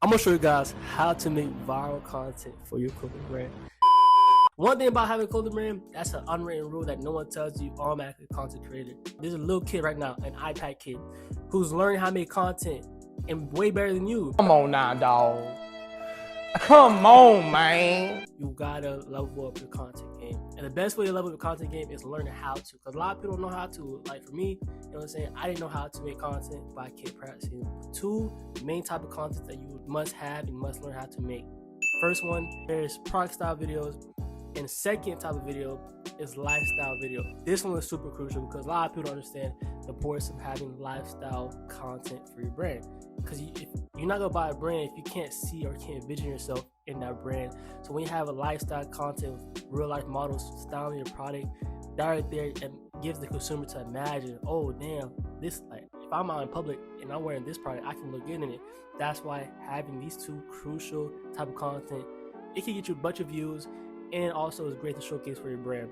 I'm gonna show you guys how to make viral content for your clothing brand. One thing about having a clothing brand, that's an unwritten rule that no one tells you automatically content creator. There's a little kid right now, an iPad kid, who's learning how to make content and way better than you. Come on now, dog. Come on, man. You gotta level up your content game. And the best way to level up your content game is learning how to. Because a lot of people don't know how to. Like for me, you know what I'm saying? I didn't know how to make content, but I kept practicing. Two main type of content that you must have and must learn how to make. First one, there's product style videos. And the second type of video is lifestyle video. This one is super crucial because a lot of people don't understand the importance of having lifestyle content for your brand. Because if you're not gonna buy a brand if you can't see or can't envision yourself in that brand. So when you have a lifestyle content with real life models styling your product, that right there and gives the consumer to imagine, oh damn, this, like if I'm out in public and I'm wearing this product, I can look good in it. That's why having these two crucial type of content, it can get you a bunch of views. And also it's great to showcase for your brand,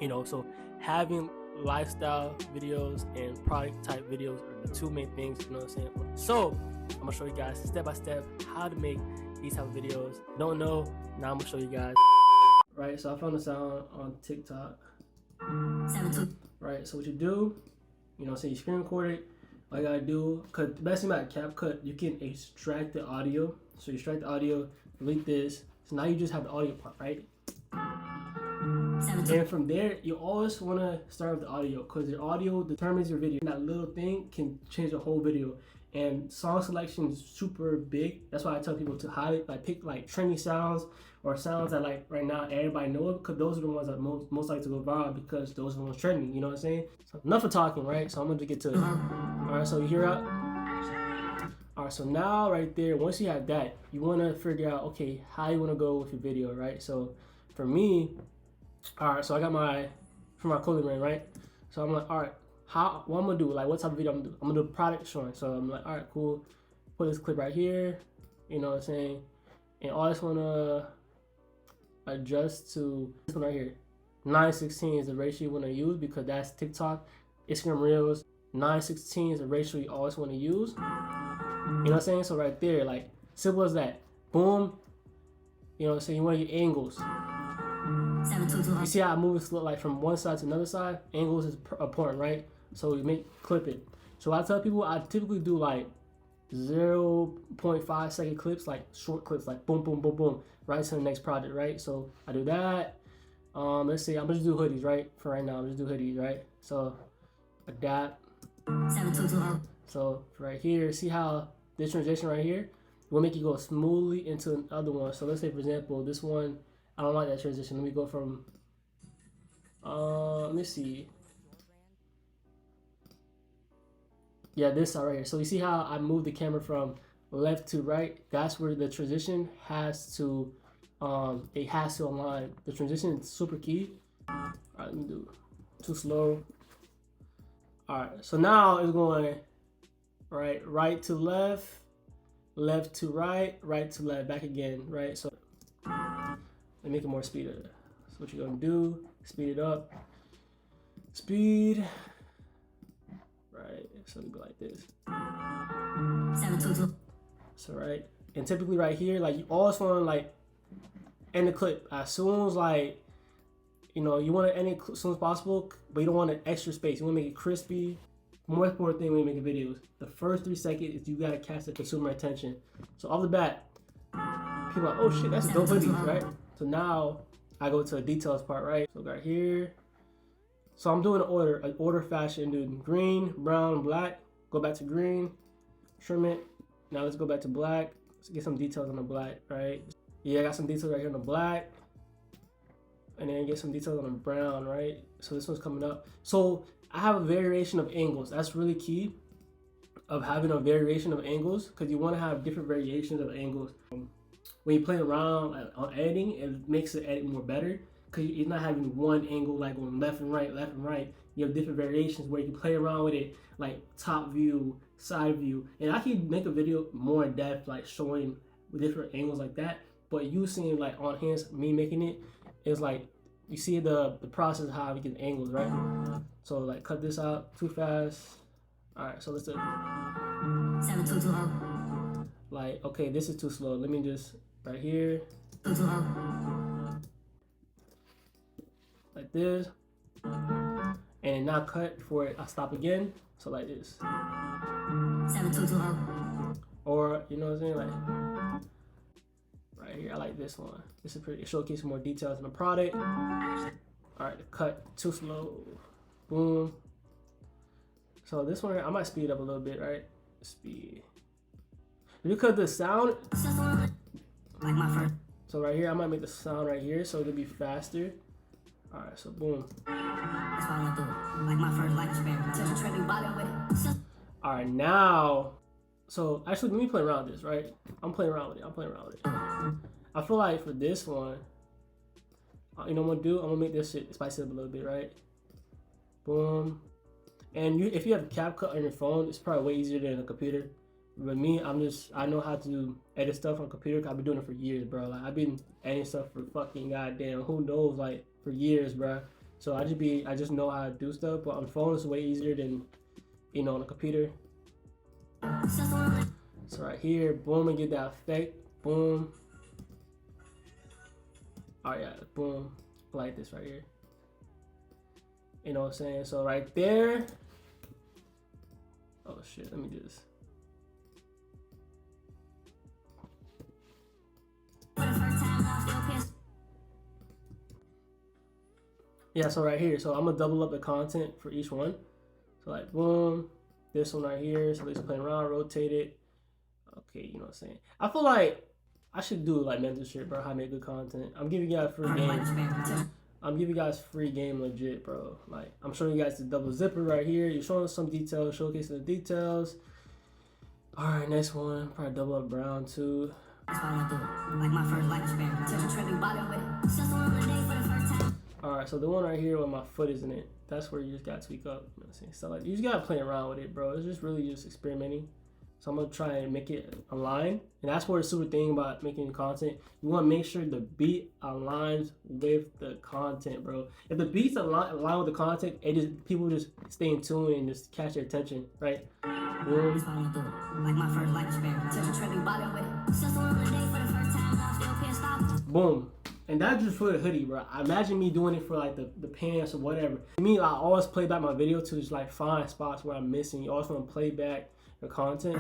you know. So having lifestyle videos and product type videos are the two main things, you know what I'm saying? So I'm gonna show you guys step by step how to make these type of videos. Don't know, now I'm gonna show you guys. Right, so I found this out on TikTok. Right, so what you do, you know, say you screen record it. All you gotta do, cause the best thing about CapCut, you can extract the audio. So you extract the audio, delete this. So now you just have the audio part, right? And from there, you always want to start with the audio because your audio determines your video. That little thing can change the whole video. And song selection is super big. That's why I tell people to highlight, like pick like trendy sounds or sounds that like right now everybody knows, because those are the ones that most likely to go viral because those are the ones trending. You know what I'm saying? So enough of talking, right? So I'm gonna get to it. All right, so you hear out. All right, so now right there, once you have that, you want to figure out, okay, how you want to go with your video, right? So for me, all right, so I got for my clothing brand, right? So I'm like, all right, what I'm gonna do? Like, what type of video I'm gonna do? I'm gonna do product showing. So I'm like, all right, cool. Put this clip right here, you know what I'm saying? And I just wanna adjust to this one right here. 9:16 is the ratio you wanna use because that's TikTok, Instagram Reels. 9:16 is the ratio you always wanna use. You know what I'm saying? So right there, like, simple as that. Boom. You know what I'm saying? You want your angles. You see how I move it like from one side to another side? Angles is important, right? So you clip it. So I tell people I typically do like 0.5 second clips, like short clips, like boom, boom, boom, boom, right to the next project, right? So I do that. Let's see, I'm gonna just do hoodies, right? For right now, I'm just do hoodies, right? So adapt. So right here, see how this transition right here will make you go smoothly into another one. So let's say, for example, this one, I don't like that transition. Let me go from, let me see. Yeah, this side right here. So you see how I moved the camera from left to right? That's where the transition has to, it has to align. The transition is super key. All right, let me do too slow. All right, so now it's going right to left, left to right, right to left, back again, right? So let me make it more speeder. So what you're gonna do, speed it up. Speed. Right, so we go like this. So right, and typically right here, like you always wanna like end the clip as soon as like, you know, you wanna end it as soon as possible, but you don't want an extra space. You wanna make it crispy. More important thing when you're making videos, the first 3 seconds is you gotta catch the consumer attention. So off the bat, people are like, oh shit, that's a dope hoodie, right? So now I go to the details part, right? So right here. So I'm doing an order fashion, dude. Green, brown, black. Go back to green, trim it. Now let's go back to black. Let's get some details on the black, right? Yeah, I got some details right here on the black. And then get some details on the brown, right? So this one's coming up. So I have a variation of angles. That's really key of having a variation of angles because you want to have different variations of angles. When you play around on editing, it makes the edit more better because you're not having one angle like going left and right, left and right. You have different variations where you can play around with it, like top view, side view. And I can make a video more in depth, like showing different angles like that. But you seeing like on hands, me making it, is like you see the process of how we get angles, right? So like cut this out too fast. All right, so let's do it. like, okay, this is too slow. Let me just right here, like this, and now cut before I stop again. So like this, or you know what I'm saying, like right here. I like this one. This is pretty. It showcases more details in the product. All right, cut too slow. Boom. So this one, I might speed it up a little bit, right? Speed. Because the sound. So right here, I might make the sound right here, so it'll be faster. All right, so boom. That's what I'm gonna do. Like my first life experiment. All right, now. So actually, let me play around with this, right? I'm playing around with it. I feel like for this one, you know what I'm gonna do? I'm gonna make this shit spice it up a little bit, right? Boom. And if you have CapCut on your phone, it's probably way easier than a computer. But me, I know how to edit stuff on a computer. I've been doing it for years, bro. Like I've been editing stuff for fucking goddamn who knows, like for years, bro. So I just know how to do stuff. But on the phone, it's way easier than, you know, on a computer. So right here, boom, and get that effect, boom. All right, yeah, boom, like this right here. You know what I'm saying? So right there. Oh shit, let me just. Yeah, so right here, so I'm gonna double up the content for each one. So like boom, this one right here, so let's play around, rotate it. Okay, you know what I'm saying? I feel like I should do like mentorship, bro, how to make good content. I'm giving you guys free game. I'm giving you guys free game legit, bro. Like I'm showing you guys the double zipper right here. You're showing us some details, showcasing the details. All right, next one, probably double up brown too. That's what I'm gonna do. Like my first life experiment. All right, so the one right here with my foot is in it, that's where you just gotta tweak up. You know what I'm saying? So like you just gotta play around with it, bro. It's just really just experimenting. So I'm gonna try and make it align, and that's where the super thing about making content. You want to make sure the beat aligns with the content, bro. If the beats align with the content, people just stay in tune and just catch your attention, right? Boom. That's what I'm gonna do. Like my first life experiment. Boom. And that's just for the hoodie, bro. I imagine me doing it for like the pants or whatever. For me, I always play back my video to just like find spots where I'm missing. You always want to play back the content.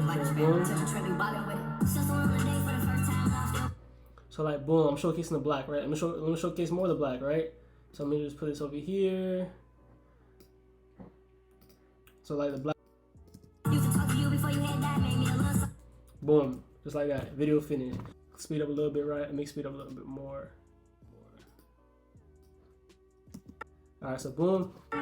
So like boom, I'm showcasing the black, right? Let me showcase more of the black, right? So let me just put this over here. So like the black. Boom, just like that. Video finished. Speed up a little bit, right? Let me speed up a little bit more. All right, so boom. That's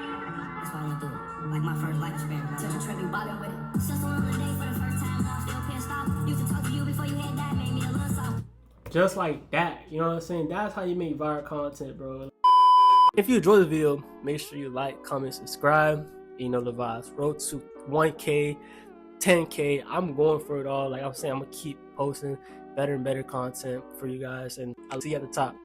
what I'm gonna do. Like my first life experiment. Trending body with it. Just one day for the first time, I still can't stop. Used to talk to you before you had that, made me a little soft. Just like that, you know what I'm saying? That's how you make viral content, bro. If you enjoyed the video, make sure you like, comment, subscribe. You know the vibes. Road to 1K, 10K. I'm going for it all. Like I'm saying, I'm gonna keep posting better and better content for you guys, and I'll see you at the top.